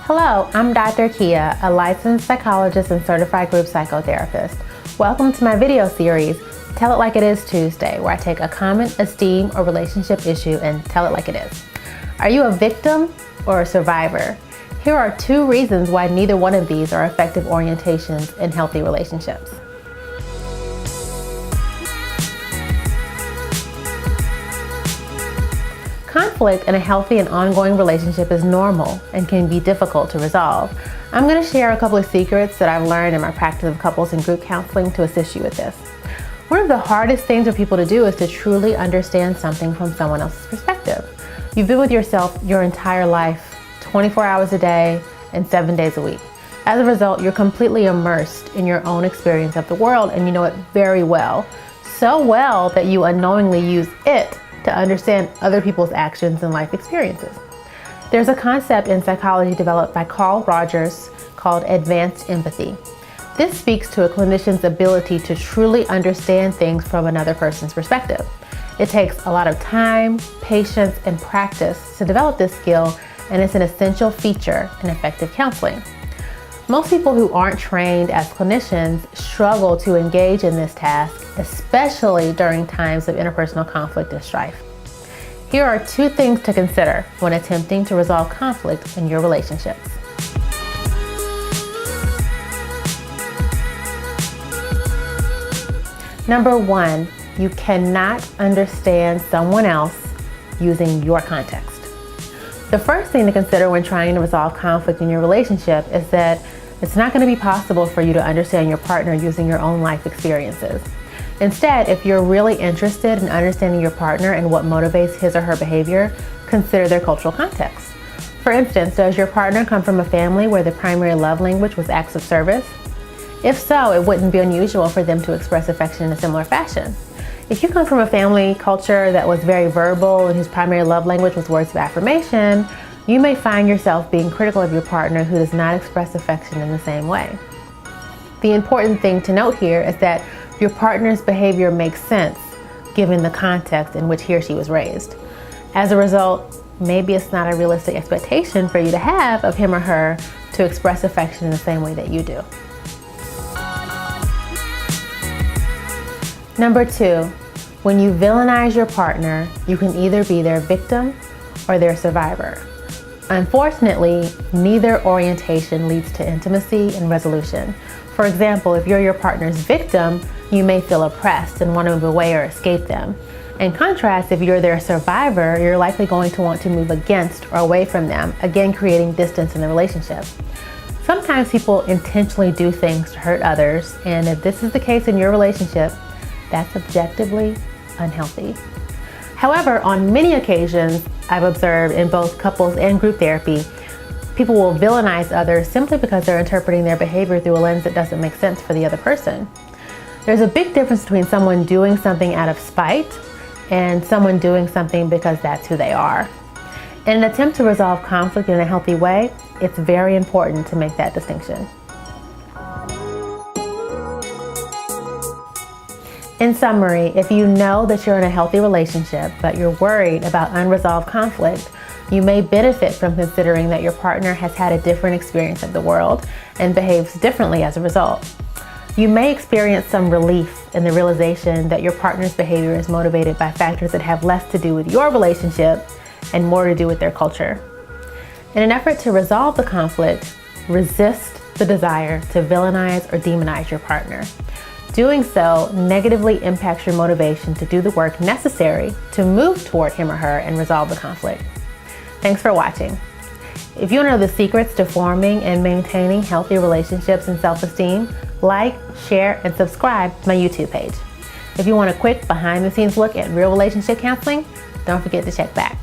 Hello, I'm Dr. Kia, a licensed psychologist and certified group psychotherapist. Welcome to my video series, Tell It Like It Is Tuesday, where I take a common esteem or relationship issue and tell it like it is. Are you a victim or a survivor? Here are 2 reasons why neither one of these are effective orientations in healthy relationships. Conflict in a healthy and ongoing relationship is normal and can be difficult to resolve. I'm going to share a couple of secrets that I've learned in my practice of couples and group counseling to assist you with this. One of the hardest things for people to do is to truly understand something from someone else's perspective. You've been with yourself your entire life, 24 hours a day and 7 days a week. As a result, you're completely immersed in your own experience of the world and you know it very well. So well that you unknowingly use it to understand other people's actions and life experiences. There's a concept in psychology developed by Carl Rogers called advanced empathy. This speaks to a clinician's ability to truly understand things from another person's perspective. It takes a lot of time, patience, and practice to develop this skill, and it's an essential feature in effective counseling. Most people who aren't trained as clinicians struggle to engage in this task, especially during times of interpersonal conflict and strife. Here are 2 things to consider when attempting to resolve conflict in your relationships. Number 1, you cannot understand someone else using your context. The first thing to consider when trying to resolve conflict in your relationship is that it's not going to be possible for you to understand your partner using your own life experiences. Instead, if you're really interested in understanding your partner and what motivates his or her behavior, consider their cultural context. For instance, does your partner come from a family where the primary love language was acts of service? If so, it wouldn't be unusual for them to express affection in a similar fashion. If you come from a family culture that was very verbal and whose primary love language was words of affirmation, you may find yourself being critical of your partner who does not express affection in the same way. The important thing to note here is that your partner's behavior makes sense given the context in which he or she was raised. As a result, maybe it's not a realistic expectation for you to have of him or her to express affection in the same way that you do. Number 2, when you villainize your partner, you can either be their victim or their survivor. Unfortunately, neither orientation leads to intimacy and resolution. For example, if you're your partner's victim, you may feel oppressed and want to move away or escape them. In contrast, if you're their survivor, you're likely going to want to move against or away from them, again creating distance in the relationship. Sometimes people intentionally do things to hurt others, and if this is the case in your relationship, that's objectively unhealthy. However, on many occasions, I've observed in both couples and group therapy, people will villainize others simply because they're interpreting their behavior through a lens that doesn't make sense for the other person. There's a big difference between someone doing something out of spite and someone doing something because that's who they are. In an attempt to resolve conflict in a healthy way, it's very important to make that distinction. In summary, if you know that you're in a healthy relationship, but you're worried about unresolved conflict, you may benefit from considering that your partner has had a different experience of the world and behaves differently as a result. You may experience some relief in the realization that your partner's behavior is motivated by factors that have less to do with your relationship and more to do with their culture. In an effort to resolve the conflict, resist the desire to villainize or demonize your partner. Doing so negatively impacts your motivation to do the work necessary to move toward him or her and resolve the conflict. Thanks for watching. If you want to know the secrets to forming and maintaining healthy relationships and self-esteem, like, share, and subscribe to my YouTube page. If you want a quick behind-the-scenes look at real relationship counseling, don't forget to check back.